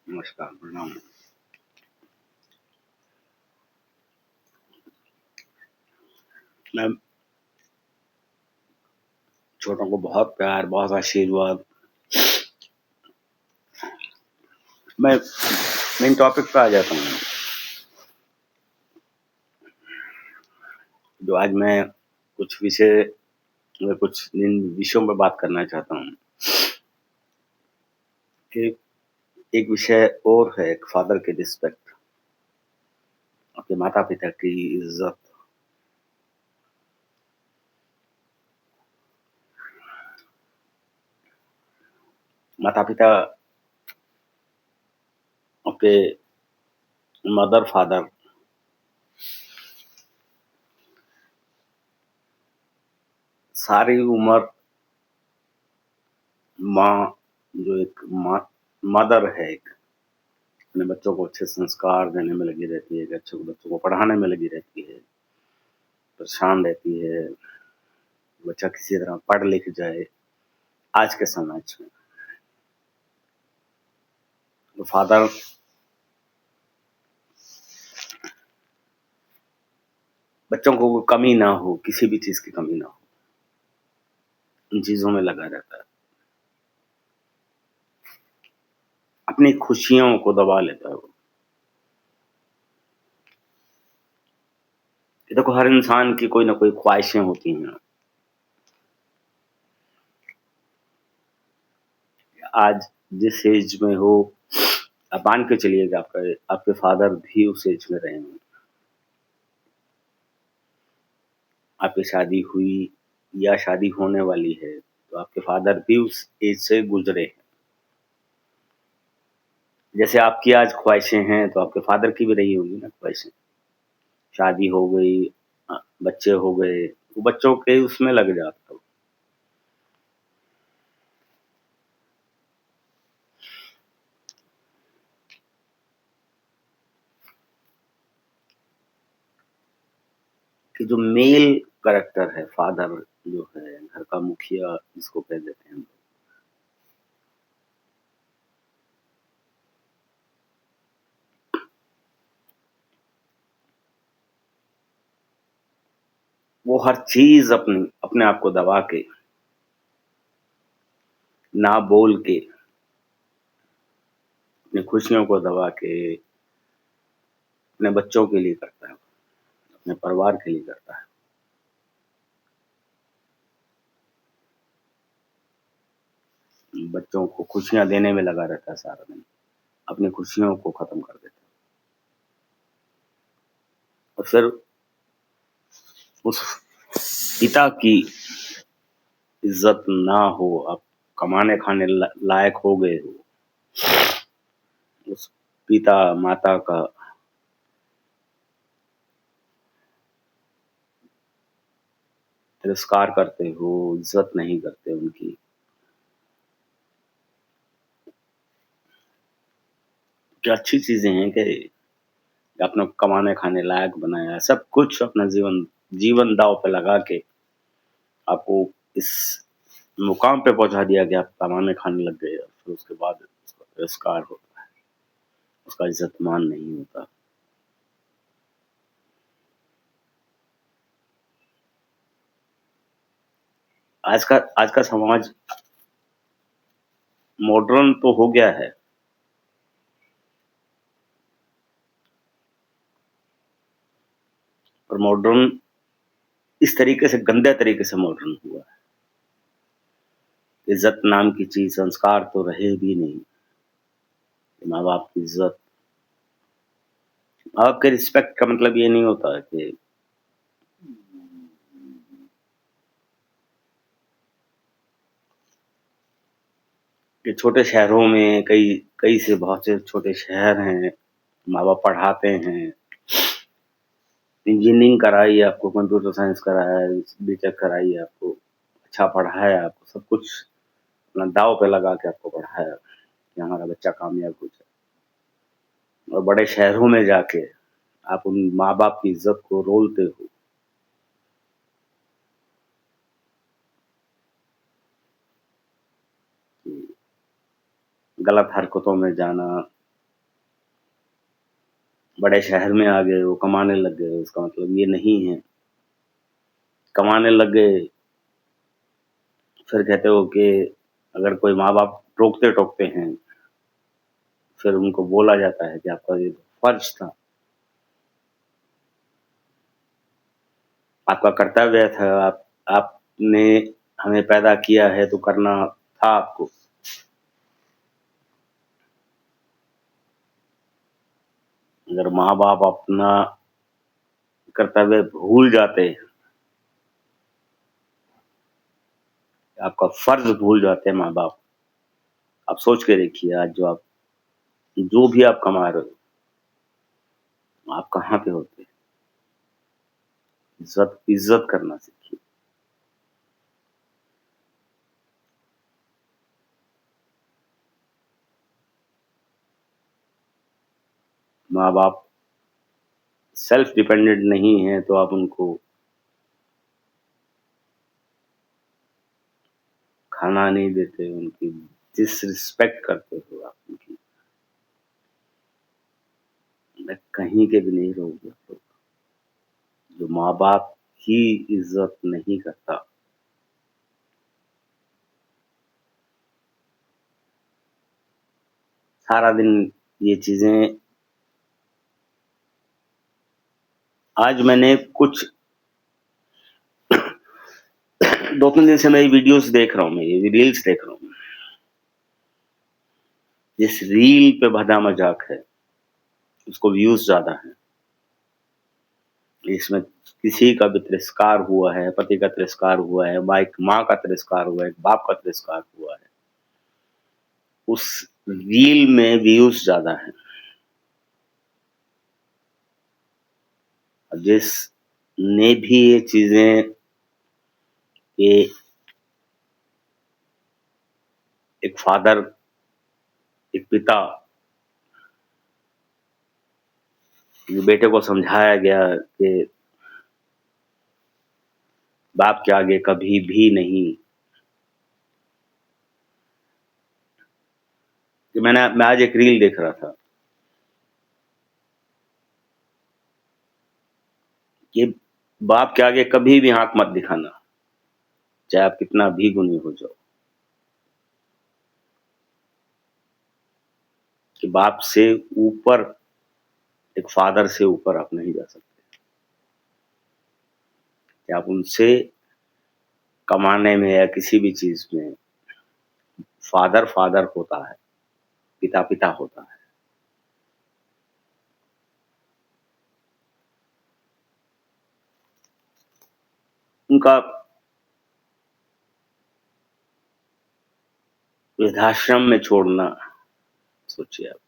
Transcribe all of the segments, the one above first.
नमस्कार, प्रणाम। मैं छोटों को बहुत प्यार, बहुत आशीर्वाद। मैं मेन टॉपिक पे आ जाता हूँ। जो आज मैं कुछ इन विषयों पे बात करना चाहता हूँ कि एक विषय और है, एक फादर की रिस्पेक्ट, अपने माता-पिता की इज़्ज़त। माता-पिता आपके मदर, फादर सारी उम्र माँ जो एक माँ मदर है, एक अपने बच्चों को अच्छे संस्कार देने में लगी रहती है, अच्छे बच्चों को पढ़ाने में लगी रहती है, परेशान रहती है, बच्चा किसी तरह पढ़ लिख जाए। आज के समाज में तो फादर बच्चों को कोई कमी ना हो, किसी भी चीज़ की कमी ना हो, इन चीज़ों में लगा रहता है। अपनी खुशियों को दबा लेता है वो। ये देखो, हर इंसान की कोई ना कोई ख्वाहिशें होती हैं। आज जिस एज में हो, आप मान के चलिए कि आपके फादर भी उस एज में रहे हों। आपकी शादी हुई या शादी होने वाली है, तो आपके फादर भी उस एज से गुज़रे हैं। जैसे आपकी आज ख्वाहिशें हैं, तो आपके फादर की भी रही होंगी ना ख्वाहिशें। शादी हो गई, बच्चे हो गए, तो बच्चों के उसमें लग जाता हो। कि जो मेल कैरेक्टर है, फादर जो है, घर का मुखिया जिसको कह देते हैं, वो हर चीज़ अपने आप को दबा के, ना बोल के, अपनी खुशियों को दबा के, अपने बच्चों के लिए करता है, अपने परिवार के लिए करता है। बच्चों को खुशियाँ देने में लगा रहता है सारा दिन, अपनी खुशियों को खत्म कर देता है। और फिर उस पिता की इज़्ज़त ना हो, आप कमाने खाने लायक हो गए हो, उस पिता-माता का तिरस्कार करते हो, इज़्ज़त नहीं करते उनकी। क्या अच्छी चीज़ें हैं कि आपने कमाने खाने लायक बनाया, सब कुछ अपना जीवन जीवन दाँव पे लगा के आपको इस मुकाम पे पहुँचा दिया कि आप कमाने खाने लग गए, और फिर उसके बाद उसका तिरस्कार होता है, उसका इज़्ज़त-मान नहीं होता। आज का समाज मॉडर्न तो हो गया है, पर मॉडर्न इस तरीके से, गंदे तरीके से मॉडर्न हुआ है। इज़्ज़त नाम की चीज़, संस्कार तो रहे भी नहीं। माँ-बाप की इज़्ज़त, माँ-बाप के रिस्पेक्ट का मतलब ये नहीं होता है कि छोटे शहरों में, कई कई से बहुत से छोटे शहर हैं, माँ-बाप पढ़ाते हैं, इंजीनियरिंग कराई, आपको कंप्यूटर साइंस कराया है, बीटेक कराई है आपको, अच्छा पढ़ाया आपको, सब कुछ अपना दाँव पे लगा के आपको पढ़ाया कि हमारा बच्चा कामयाब हो जाए। और बड़े शहरों में जाके आप उन माँ-बाप की इज़्ज़त को रोलते हो। कि गलत हरकतों में जाना, बड़े शहर में आ गए, वो कमाने लग गए, उसका मतलब ये नहीं है। कमाने लग गए, फिर कहते हो कि अगर कोई माँ-बाप टोकते-टोकते हैं, फिर उनको बोला जाता है कि आपका ये फर्ज़ था, आपका कर्तव्य था, आपने हमें पैदा किया है तो करना था आपको। अगर माँ-बाप अपना कर्तव्य भूल जाते हैं, आपका फ़र्ज़ भूल जाते हैं माँ-बाप, आप सोच के देखिए आज जो भी आप कमा रहे हो, आप कहाँ पे होते? इज़्ज़त इज़्ज़त करना सीखिए। माँ-बाप सेल्फ डिपेंडेंट नहीं हैं तो आप उनको खाना नहीं देते, उनकी डिसरिस्पेक्ट करते हो आप उनकी। मैं कहीं के भी नहीं रहोगे तो जो माँ-बाप की इज़्ज़त नहीं करता, सारा दिन ये चीज़ें आज मैंने कुछ 2-3 दिन से मैं ये वीडियोज़ देख रहा हूँ, मैं ये रील्स देख रहा हूँ। जिस रील पे भदा-मज़ाक है, उसको व्यूज़ ज़्यादा हैं। इसमें किसी का भी तिरस्कार हुआ है, पति का तिरस्कार हुआ है, एक माँ का तिरस्कार हुआ है, एक बाप का तिरस्कार हुआ है। उस रील में व्यूज़ ज़्यादा हैं। और जिसने भी ये चीज़ें ये एक फ़ादर, एक पिता, बेटे को समझाया गया कि बाप के आगे कभी भी नहीं। कि मैं आज एक रील देख रहा था कि बाप के आगे कभी भी आँख मत दिखाना, चाहे आप कितना भी गुणी हो जाओ। कि बाप से ऊपर, एक फ़ादर से ऊपर आप नहीं जा सकते। कि आप उनसे कमाने में या किसी भी चीज़ में फ़ादर फ़ादर होता है, पिता पिता होता है। उनका वृद्धाश्रम में छोड़ना, सोचिए आप,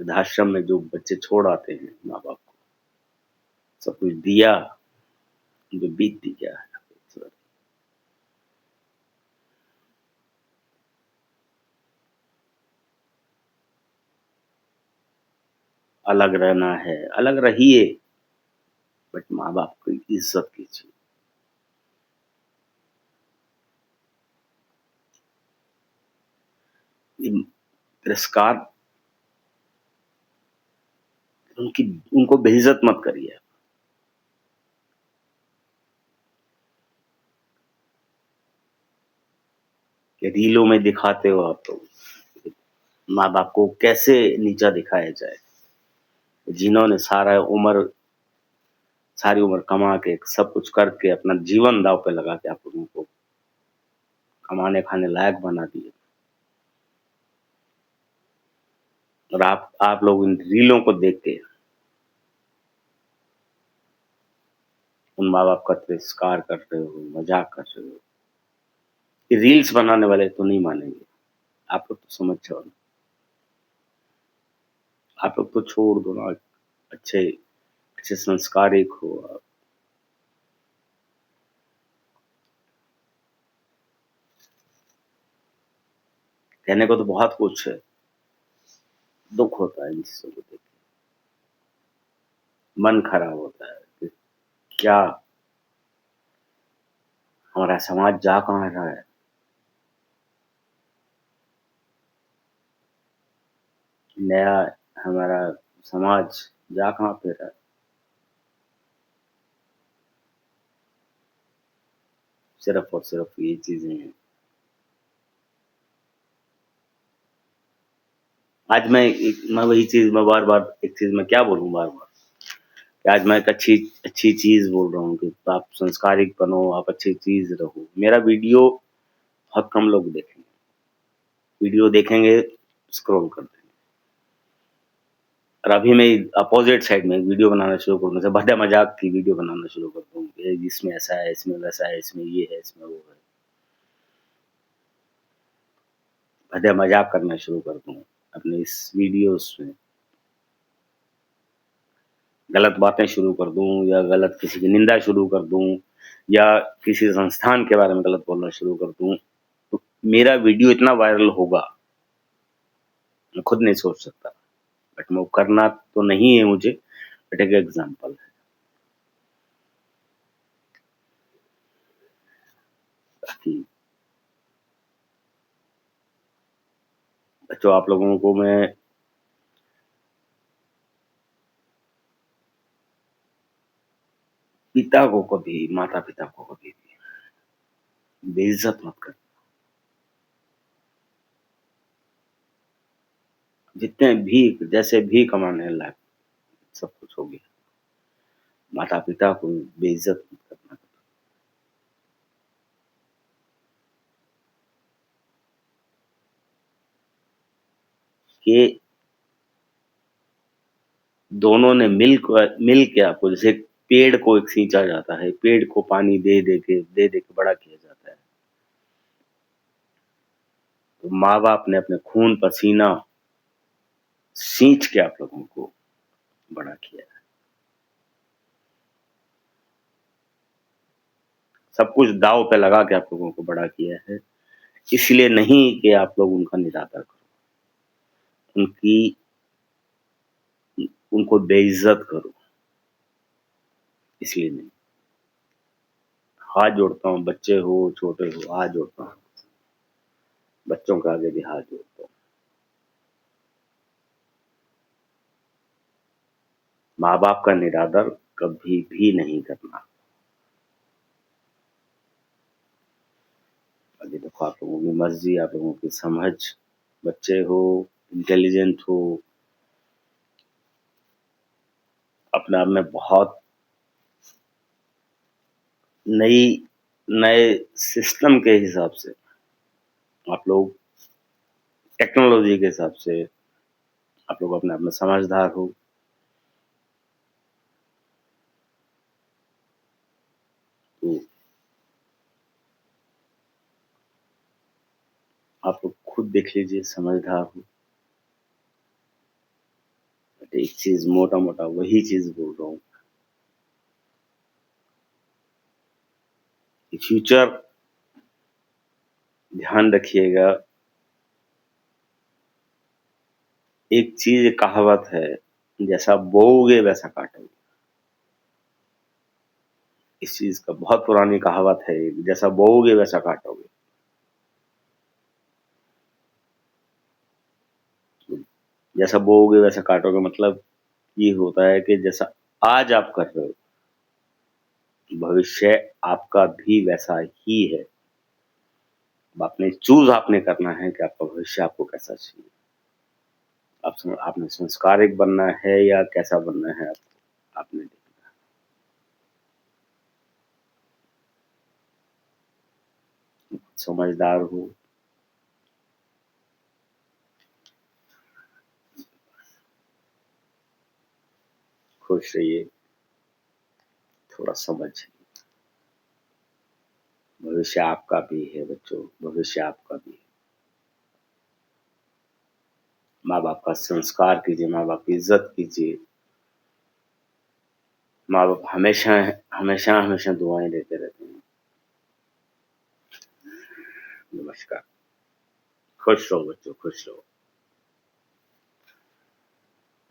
वृद्धाश्रम में जो बच्चे छोड़ आते हैं माँ-बाप को, सब कुछ दिया, जो बीत गया है। अलग रहना है, अलग रहिए, बट माँ-बाप की इज़्ज़त कीजिए। तिरस्कार, उनकी उनको बेइज़्ज़त मत करिए। कि रीलों में दिखाते हो आप लोग, माँ-बाप को कैसे नीचा दिखाया जाए। जिन्होंने सारी उम्र कमा के, सब कुछ करके, अपना जीवन दाँव पे लगा के आप लोगों को कमाने-खाने लायक बना दिए। और आप लोग इन रीलों को देख के उन माँ-बाप का तिरस्कार कर रहे हो, मज़ाक कर रहे हो। ये रील्स बनाने वाले तो नहीं मानेंगे। आप लोग तो समझ जाओ ना, आप लोग तो छोड़ दो ना, अच्छे अच्छे संस्कारिक हो आप। कहने को तो बहुत कुछ है, दुःख होता है इन चीज़ों को देख के, मन खराब होता है कि क्या हमारा समाज जा कहाँ रहा है? नया हमारा समाज जा कहाँ पे रहा है। सिर्फ और सिर्फ ये चीजें हैं। आज मैं वही चीज मैं बार बार एक चीज मैं क्या बोलूं बार बार कि आज मैं एक अच्छी अच्छी चीज बोल रहा हूँ कि आप संस्कारिक बनो, आप अच्छी चीज रहो। मेरा वीडियो बहुत कम लोग देखेंगे, वीडियो देखेंगे स्क्रॉल कर देंगे। और अभी मैं अपोजिट साइड में वीडियो बनाना शुरू करूँ, जैसे भद्दा मजाक की वीडियो बनाना शुरू कर दूँ, इसमें ऐसा है, इसमें वैसा है, इसमें ये है, इसमें वो है, भद्दा मजाक करना शुरू कर दूँ अपने इस वीडियोस में, गलत बातें शुरू कर दूँ या गलत किसी की निंदा शुरू कर दूँ या किसी संस्थान के बारे में गलत बोलना शुरू कर दूँ, तो मेरा वीडियो इतना वायरल होगा, मैं खुद नहीं सोच सकता। बट वो करना तो नहीं है मुझे, बट एक एग्जाम्पल है। बाकी बच्चों, आप लोगों को मैं पिता को कभी, माता पिता को कभी भी बेइज्जत मत कर। जितने भी जैसे भी कमाने लायक सब कुछ हो गया, माता पिता को बेइज्जत मत करना। कि दोनों ने मिल के आपको, जैसे पेड़ को एक सींचा जाता है, पेड़ को पानी दे दे के बड़ा किया जाता है, तो माँ बाप ने अपने खून पसीना सींच के आप लोगों को बड़ा किया है। सब कुछ दाव पे लगा के आप लोगों को बड़ा किया है, इसलिए नहीं कि आप लोग उनका निरादर करो, उनकी उनको बेइज्जत करो, इसलिए नहीं। हाथ जोड़ता हूँ, बच्चे हो छोटे हो, हाथ जोड़ता हूँ, बच्चों के आगे भी हाथ जोड़ता हूँ। माँ बाप का निरादर कभी भी नहीं करना। आगे देखो, आप लोगों की मर्जी, आप लोगों की समझ, बच्चे हो, इंटेलिजेंट हो, अपने आप में बहुत नई नए सिस्टम के हिसाब से आप लोग, टेक्नोलॉजी के हिसाब से आप लोग अपने आप में समझदार हो। तो आप लोग खुद देख लीजिए, समझदार हो। बट एक चीज मोटा मोटा वही चीज बोल रहा हूँ, फ्यूचर ध्यान रखिएगा। एक चीज कहावत है, जैसा बोओगे वैसा काटोगे। इस चीज का बहुत पुरानी कहावत है, जैसा बोओगे वैसा काटोगे। जैसा बोओगे वैसा काटोगे मतलब ये होता है कि जैसा आज आप कर रहे हो, भविष्य आपका भी वैसा ही है। अब आपने चूज आपने करना है कि आपका भविष्य आपको कैसा चाहिए। आपने संस्कारिक बनना है या कैसा बनना है, आपने देखना। समझदार हो, खुश रहिए, थोड़ा समझ। भविष्य आपका भी है बच्चों, भविष्य आपका भी है। माँ बाप का संस्कार कीजिए, माँ बाप की इज्जत कीजिए। माँ बाप हमेशा हमेशा हमेशा दुआएं देते रहते हैं। नमस्कार। खुश रहो बच्चों, खुश रहो।